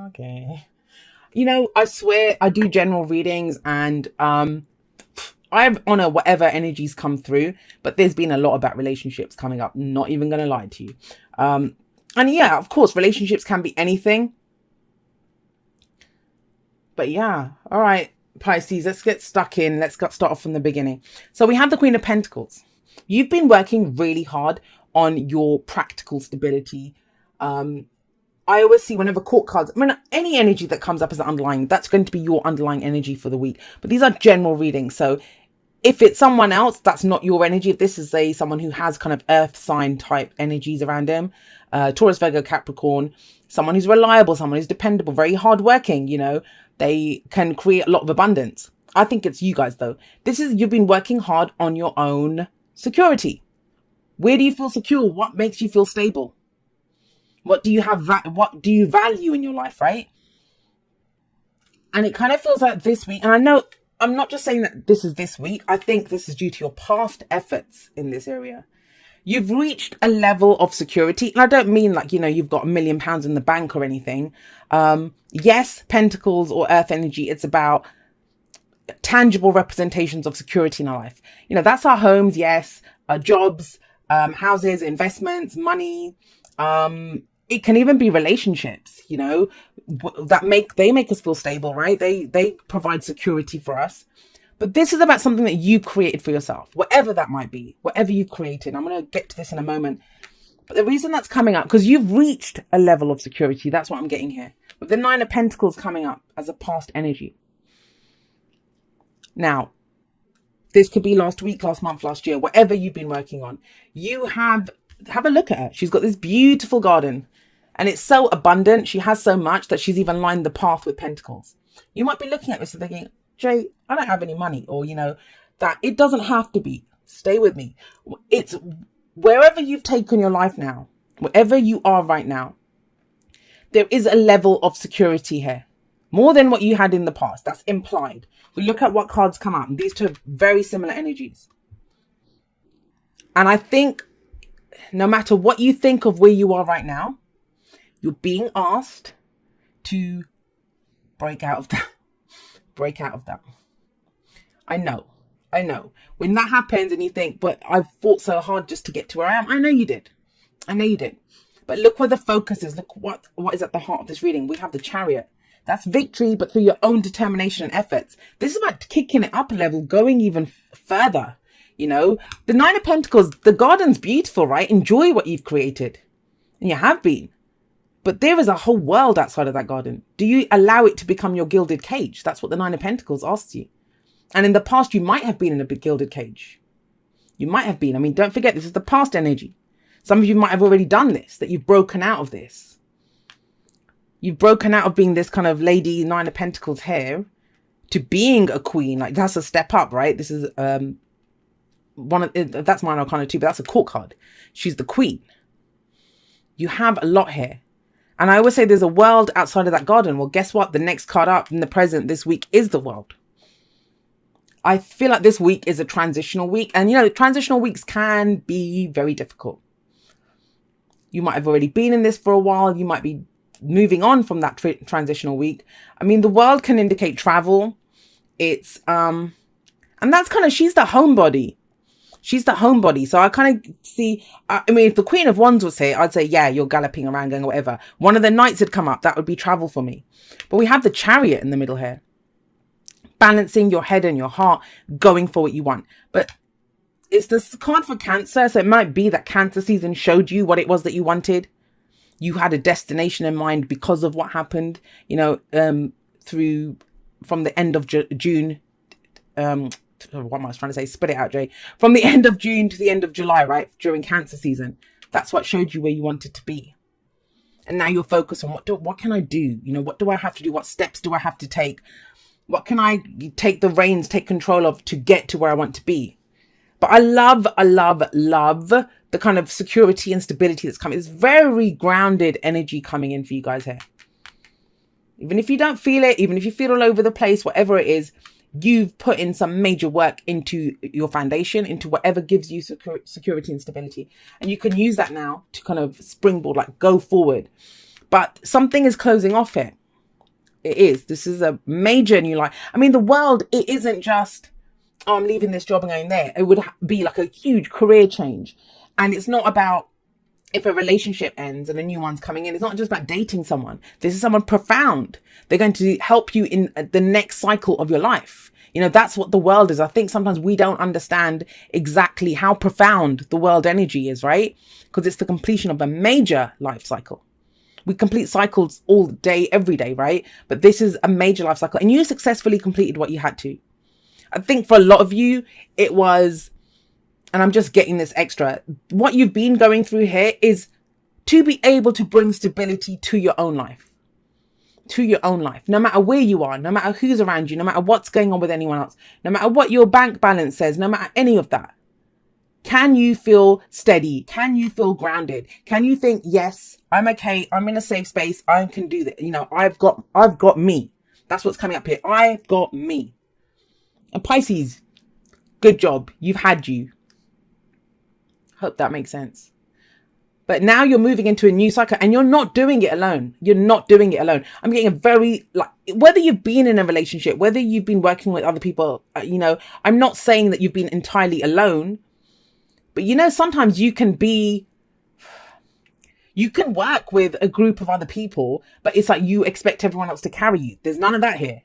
Okay. You know, I swear I do general readings and I honor whatever energies come through, but there's been a lot about relationships coming up. Not even going to lie to you. And yeah, of course, relationships can be anything. But yeah, all right, Pisces, let's get stuck in. Start off from the beginning. So we have the Queen of Pentacles. You've been working really hard on your practical stability. I always see whenever court cards, I mean, any energy that comes up as an underlying, that's going to be your underlying energy for the week. But these are general readings. So if it's someone else, that's not your energy. If this is someone who has kind of earth sign type energies around him, Taurus, Virgo, Capricorn, someone who's reliable, someone who's dependable, very hardworking, you know, they can create a lot of abundance. I think it's you guys though. You've been working hard on your own security. Where do you feel secure? What makes you feel stable? What do you have? What do you value in your life, right? And it kind of feels like this week, and I know I'm not just saying that this is this week. I think this is due to your past efforts in this area. You've reached a level of security. And I don't mean like, you know, you've got £1 million in the bank or anything. Yes, Pentacles or Earth energy, it's about tangible representations of security in our life. You know, that's our homes, yes, our jobs, houses, investments, money. It can even be relationships, you know, they make us feel stable, right? They provide security for us. But this is about something that you created for yourself, whatever that might be, whatever you've created. I'm going to get to this in a moment. But the reason that's coming up, because you've reached a level of security, that's what I'm getting here. With the Nine of Pentacles coming up as a past energy. Now, this could be last week, last month, last year, whatever you've been working on. You have a look at her. She's got this beautiful garden and it's so abundant. She has so much that she's even lined the path with pentacles. You might be looking at this and thinking, Jay, I don't have any money, or, you know, that it doesn't have to be. Stay with me. It's wherever you've taken your life now, wherever you are right now, there is a level of security here. More than what you had in the past. That's implied. We look at what cards come out, and these two are very similar energies. And I think no matter what you think of where you are right now, you're being asked to break out of that. Break out of that. I know. When that happens and you think, but I've fought so hard just to get to where I am. I know you did. But look where the focus is. Look what is at the heart of this reading. We have the Chariot. That's victory, but through your own determination and efforts. This is about kicking it up a level, going even further. You know, the Nine of Pentacles, the garden's beautiful, right? Enjoy what you've created. And you have been. But there is a whole world outside of that garden. Do you allow it to become your gilded cage? That's what the Nine of Pentacles asks you. And in the past, you might have been in a big gilded cage. You might have been. I mean, don't forget, this is the past energy. Some of you might have already done this, that you've broken out of this. You've broken out of being this kind of lady, Nine of Pentacles here, to being a queen. Like, that's a step up, right? This is that's Minor Arcana too, but that's a court card. She's the queen. You have a lot here. And I always say there's a world outside of that garden. Well, guess what? The next card up in the present this week is the world. I feel like this week is a transitional week. And, you know, transitional weeks can be very difficult. You might have already been in this for a while. You might be moving on from that transitional week. I mean, the world can indicate travel. It's, and that's kind of, she's the homebody. She's the homebody. So I kind of see, I mean, if the Queen of Wands was here, I'd say, yeah, you're galloping around going whatever. One of the knights had come up. That would be travel for me. But we have the Chariot in the middle here. Balancing your head and your heart, going for what you want. But it's this card for Cancer. So it might be that Cancer season showed you what it was that you wanted. You had a destination in mind because of what happened, you know, from the end of June, what am I trying to say? Spit it out, Jay. From the end of June to the end of July, right? During Cancer season. That's what showed you where you wanted to be. And now you're focused on what can I do? You know, what do I have to do? What steps do I have to take? What can I take the reins, take control of to get to where I want to be? But I love the kind of security and stability that's coming. It's very grounded energy coming in for you guys here. Even if you don't feel it, even if you feel all over the place, whatever it is, you've put in some major work into your foundation, into whatever gives you security and stability. And you can use that now to kind of springboard, like go forward. But something is closing off here. It is. This is a major new life. I mean, the world, it isn't just, oh, I'm leaving this job and going there. It would be like a huge career change. And it's not about if a relationship ends and a new one's coming in. It's not just about dating someone. This is someone profound. They're going to help you in the next cycle of your life. You know, that's what the world is. I think sometimes we don't understand exactly how profound the world energy is, right? Because it's the completion of a major life cycle. We complete cycles all day, every day, right? But this is a major life cycle, and you successfully completed what you had to. I think for a lot of you, it was, and I'm just getting this extra, what you've been going through here is to be able to bring stability to your own life. To your own life, no matter where you are, no matter who's around you, no matter what's going on with anyone else, no matter what your bank balance says, no matter any of that. Can you feel steady? Can you feel grounded? Can you think, yes, I'm okay. I'm in a safe space. I can do that. You know, I've got me. That's what's coming up here. I've got me. And Pisces, good job. You've had you. Hope that makes sense. But now you're moving into a new cycle, and you're not doing it alone. You're not doing it alone. I'm getting a very, like, whether you've been in a relationship, whether you've been working with other people, you know, I'm not saying that you've been entirely alone. But, you know, sometimes you can work with a group of other people, but it's like you expect everyone else to carry you. There's none of that here.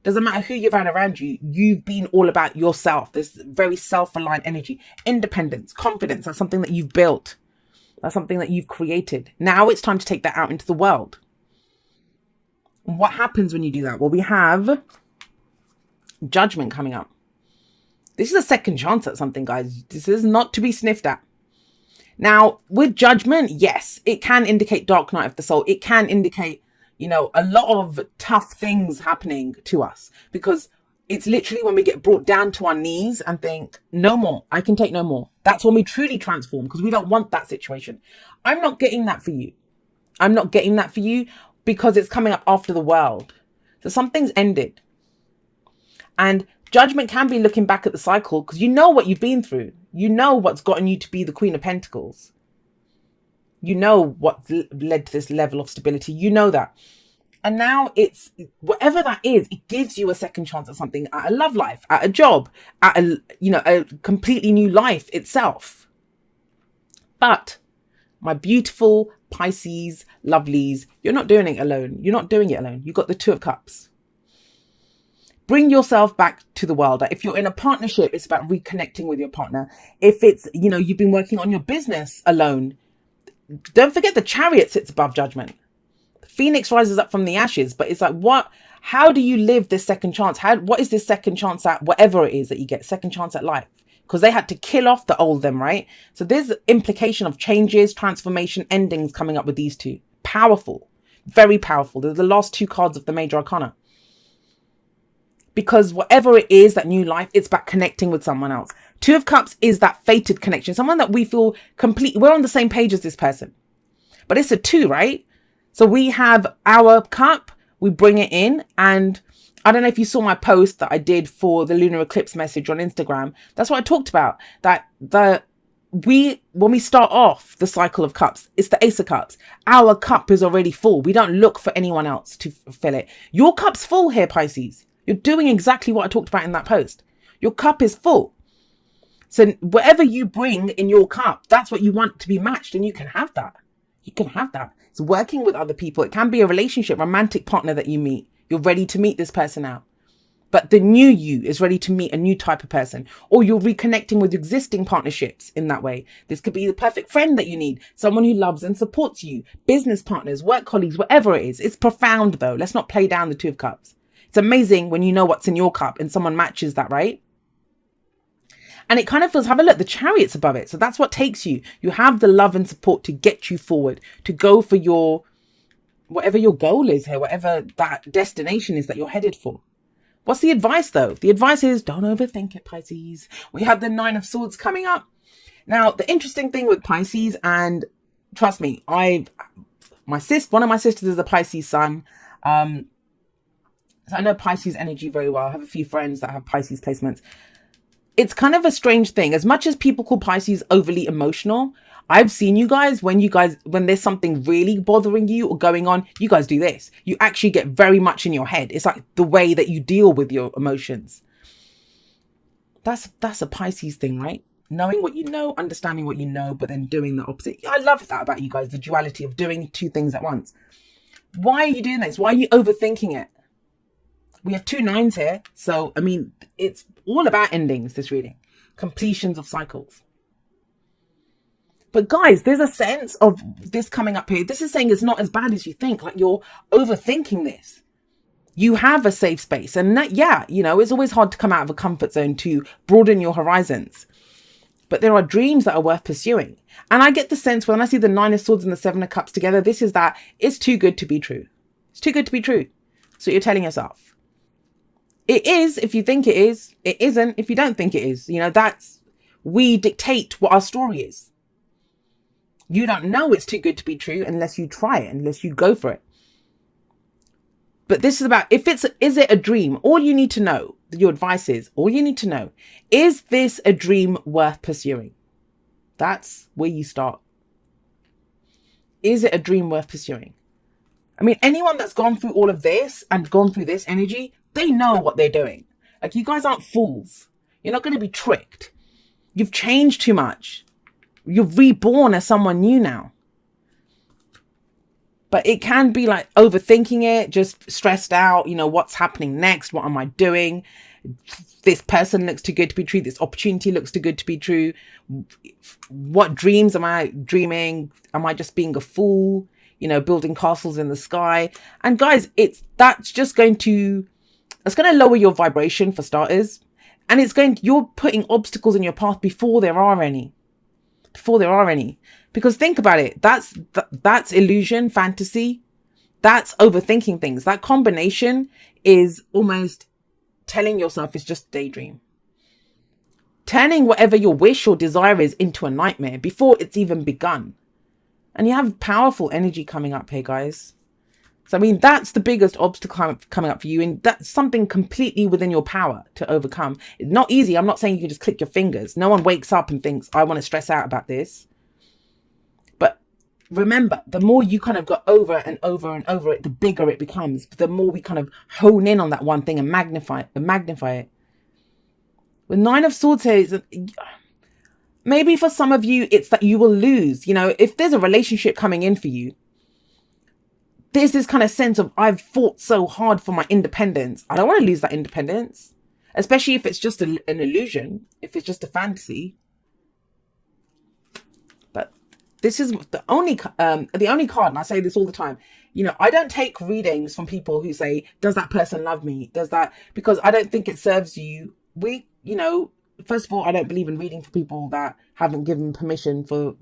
Doesn't matter who you've had around you. You've been all about yourself. This very self-reliant energy, independence, confidence. That's something that you've built. That's something that you've created. Now it's time to take that out into the world. What happens when you do that? Well, we have Judgment coming up. This is a second chance at something, guys. This is not to be sniffed at. Now, with Judgment, yes, it can indicate dark night of the soul. It can indicate, you know, a lot of tough things happening to us, because it's literally when we get brought down to our knees and think, no more, I can take no more. That's when we truly transform, because we don't want that situation. I'm not getting that for you. I'm not getting that for you because it's coming up after the world. So something's ended. And Judgment can be looking back at the cycle, because you know what you've been through. You know what's gotten you to be the Queen of Pentacles. You know what led to this level of stability. You know that. And now it's whatever that is, it gives you a second chance at something, at a love life, at a job, at a, you know, a completely new life itself. But my beautiful Pisces lovelies, you're not doing it alone. You're not doing it alone. You've got the Two of Cups. Bring yourself back to the world. If you're in a partnership, it's about reconnecting with your partner. If it's, you know, you've been working on your business alone, don't forget the Chariot sits above Judgment. Phoenix rises up from the ashes, but it's like, how do you live this second chance? What is this second chance at whatever it is that you get, second chance at life? Because they had to kill off the old them, right? So there's implication of changes, transformation, endings coming up with these two. Powerful, very powerful. They're the last two cards of the major arcana. Because whatever it is, that new life, it's about connecting with someone else. Two of Cups is that fated connection. Someone that we feel we're on the same page as this person. But it's a two, right? So we have our cup, we bring it in, and I don't know if you saw my post that I did for the lunar eclipse message on Instagram. That's what I talked about, that when we start off the cycle of cups, it's the Ace of Cups. Our cup is already full. We don't look for anyone else to fill it. Your cup's full here, Pisces. You're doing exactly what I talked about in that post. Your cup is full. So whatever you bring in your cup, that's what you want to be matched, and you can have that. You can have that. It's working with other people. It can be a relationship, romantic partner that you meet. You're ready to meet this person now. But the new you is ready to meet a new type of person. Or you're reconnecting with existing partnerships in that way. This could be the perfect friend that you need. Someone who loves and supports you. Business partners, work colleagues, whatever it is. It's profound though. Let's not play down the Two of Cups. It's amazing when you know what's in your cup and someone matches that, right? And it kind of feels, have a look, the Chariot's above it. So that's what takes you. You have the love and support to get you forward, to go for your, whatever your goal is here, whatever that destination is that you're headed for. What's the advice though? The advice is don't overthink it, Pisces. We have the Nine of Swords coming up. Now, the interesting thing with Pisces, and trust me, one of my sisters is a Pisces sun. So I know Pisces energy very well. I have a few friends that have Pisces placements. It's kind of a strange thing. As much as people call Pisces overly emotional, I've seen you guys, when there's something really bothering you or going on, you guys do this. You actually get very much in your head. It's like the way that you deal with your emotions. That's a Pisces thing, right? Knowing what you know, understanding what you know, but then doing the opposite. I love that about you guys, the duality of doing two things at once. Why are you doing this? Why are you overthinking it? We have 2 9s here. So, I mean, it's all about endings, this reading. Completions of cycles. But guys, there's a sense of this coming up here. This is saying it's not as bad as you think. Like, you're overthinking this. You have a safe space. And that, yeah, you know, it's always hard to come out of a comfort zone to broaden your horizons. But there are dreams that are worth pursuing. And I get the sense when I see the 9 of Swords and the 7 of Cups together, this is that it's too good to be true. It's too good to be true. So you're telling yourself. It is if you think it is. It isn't if you don't think it is. You know, we dictate what our story is. You don't know it's too good to be true unless you try it, unless you go for it. But this is about, is it a dream? All you need to know, your advice is, all you need to know, is this a dream worth pursuing? That's where you start. Is it a dream worth pursuing? I mean, anyone that's gone through all of this and gone through this energy, they know what they're doing. Like, you guys aren't fools. You're not going to be tricked. You've changed too much. You're reborn as someone new now. But it can be like overthinking it, just stressed out. You know, what's happening next? What am I doing? This person looks too good to be true. This opportunity looks too good to be true. What dreams am I dreaming? Am I just being a fool? You know, building castles in the sky. And guys, that's going to lower your vibration for starters. And you're putting obstacles in your path before there are any. Because think about it, that's illusion, fantasy, that's overthinking things. That combination is almost telling yourself it's just a daydream. Turning whatever your wish or desire is into a nightmare before it's even begun. And you have powerful energy coming up here, guys. So, I mean, that's the biggest obstacle coming up for you. And that's something completely within your power to overcome. It's not easy. I'm not saying you can just click your fingers. No one wakes up and thinks, I want to stress out about this. But remember, the more you kind of go over and over and over it, the bigger it becomes. The more we kind of hone in on that one thing and magnify it. With 9 of Swords here, maybe for some of you, it's that you will lose. You know, if there's a relationship coming in for you, there's this kind of sense of, I've fought so hard for my independence. I don't want to lose that independence, especially if it's just an illusion, if it's just a fantasy. But this is the only card, and I say this all the time. You know, I don't take readings from people who say, does that person love me? Because I don't think it serves you. You know, first of all, I don't believe in reading for people that haven't given permission for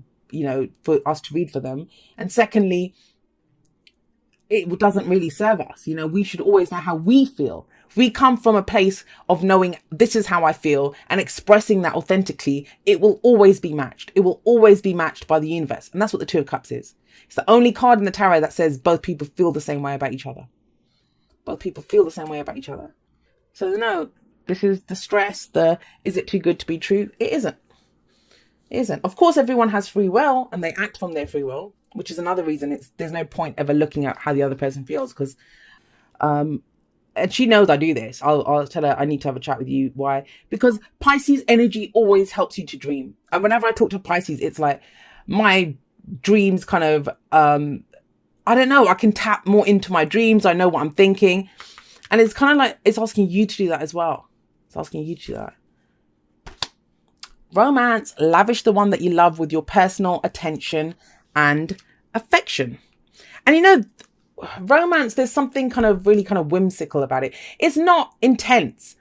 us to read for them. And secondly, it doesn't really serve us. You know, we should always know how we feel. If we come from a place of knowing this is how I feel and expressing that authentically, it will always be matched. It will always be matched by the universe. And that's what the 2 of Cups is. It's the only card in the tarot that says both people feel the same way about each other. Both people feel the same way about each other. So no, this is the stress, is it too good to be true? It isn't. It isn't. Of course, everyone has free will and they act from their free will, which is another reason there's no point ever looking at how the other person feels, because and she knows I do this. I'll tell her I need to have a chat with you. Why? Because Pisces energy always helps you to dream. And whenever I talk to Pisces, it's like my dreams kind of, I don't know, I can tap more into my dreams. I know what I'm thinking. And it's kind of like, it's asking you to do that as well. It's asking you to do that. Romance, lavish the one that you love with your personal attention and affection. And you know, romance, there's something kind of really kind of whimsical about it. It's not intense.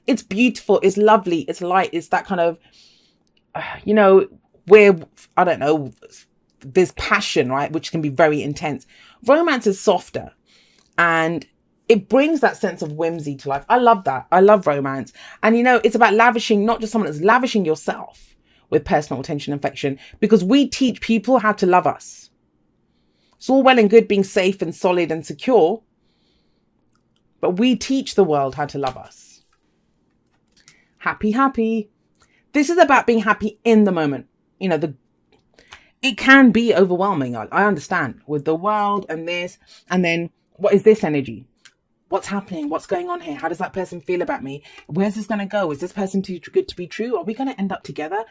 It's beautiful. It's lovely. It's light. It's that kind of, you know, where, I don't know, there's passion, right? Which can be very intense. Romance is softer and it brings that sense of whimsy to life. I love that. I love romance. And, you know, it's about lavishing, not just someone, it's lavishing yourself with personal attention and affection, because we teach people how to love us. It's all well and good being safe and solid and secure, but we teach the world how to love us. Happy, happy. This is about being happy in the moment. You know, It can be overwhelming. I understand with the world and this, and then what is this energy? What's happening? What's going on here? How does that person feel about me? Where's this going to go? Is this person too good to be true? Are we going to end up together?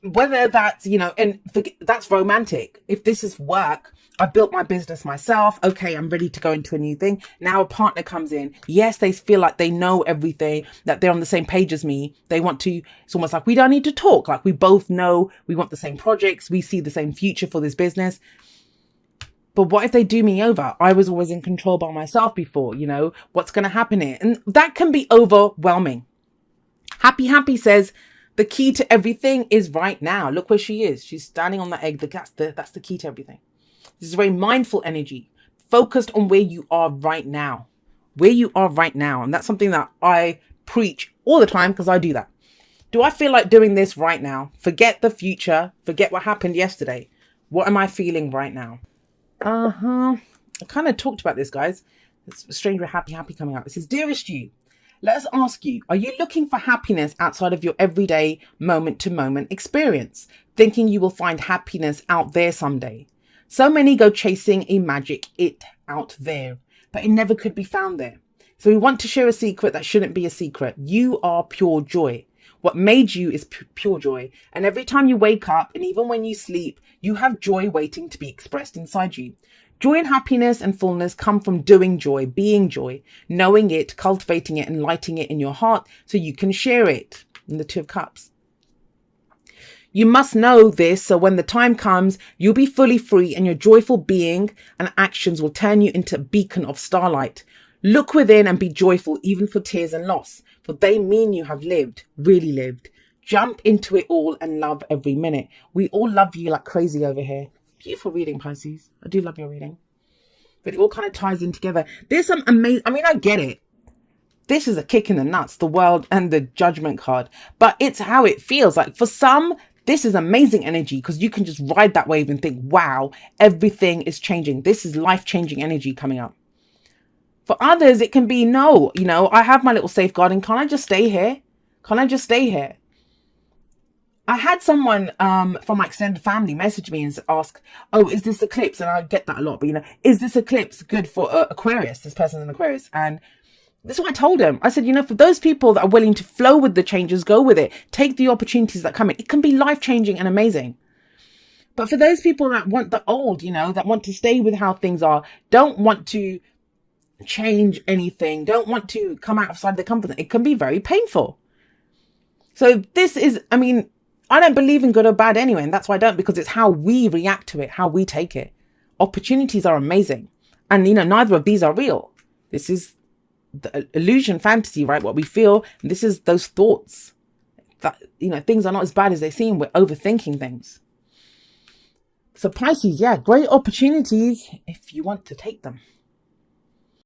Whether that's, and that's romantic. If this is work, I built my business myself. Okay, I'm ready to go into a new thing. Now a partner comes in. Yes, they feel like they know everything, that they're on the same page as me. They want to, it's almost like we don't need to talk. Like we both know we want the same projects. We see the same future for this business. But what if they do me over? I was always in control by myself before, what's going to happen here? And that can be overwhelming. Happy says, the key to everything is right now. Look where she is. She's standing on that egg. That's the key to everything. This is very mindful energy, focused on where you are right now. Where you are right now. And that's something that I preach all the time because I do that. Do I feel like doing this right now? Forget the future. Forget what happened yesterday. What am I feeling right now? I kind of talked about this, guys. It's strange with happy coming out. It says, dearest you, let us ask you, are you looking for happiness outside of your everyday moment-to-moment experience, thinking you will find happiness out there someday? So many go chasing a magic it out there, but it never could be found there. So we want to share a secret that shouldn't be a secret. You are pure joy. What made you is pure joy. And every time you wake up, and even when you sleep, you have joy waiting to be expressed inside you. Joy and happiness and fullness come from doing joy, being joy, knowing it, cultivating it, and lighting it in your heart so you can share it. In the Two of Cups. You must know this, so when the time comes, you'll be fully free, and your joyful being and actions will turn you into a beacon of starlight. Look within and be joyful, even for tears and loss, for they mean you have lived, really lived. Jump into it all and love every minute. We all love you like crazy over here. Beautiful reading, Pisces. I do love your reading. But it all kind of ties in together. There's some amazing, I get it. This is a kick in the nuts, the world and the judgment card. But it's how it feels. Like for some, this is amazing energy because you can just ride that wave and think, wow, everything is changing. This is life-changing energy coming up. For others, it can be, no, I have my little safeguarding. Can't I just stay here? Can't I just stay here? I had someone from my extended family message me and ask, oh, is this eclipse? And I get that a lot, but is this eclipse good for Aquarius? This person's an Aquarius. And this is what I told him. I said, for those people that are willing to flow with the changes, go with it. Take the opportunities that come in. It can be life-changing and amazing. But for those people that want the old, that want to stay with how things are, don't want to change anything, don't want to come outside the comfort zone, it can be very painful. So this is, I don't believe in good or bad anyway, and that's why I don't, because it's how we react to it, how we take it. Opportunities are amazing. And, neither of these are real. This is the illusion, fantasy, right? What we feel. And this is those thoughts that, things are not as bad as they seem. We're overthinking things. So Pisces, yeah, great opportunities if you want to take them.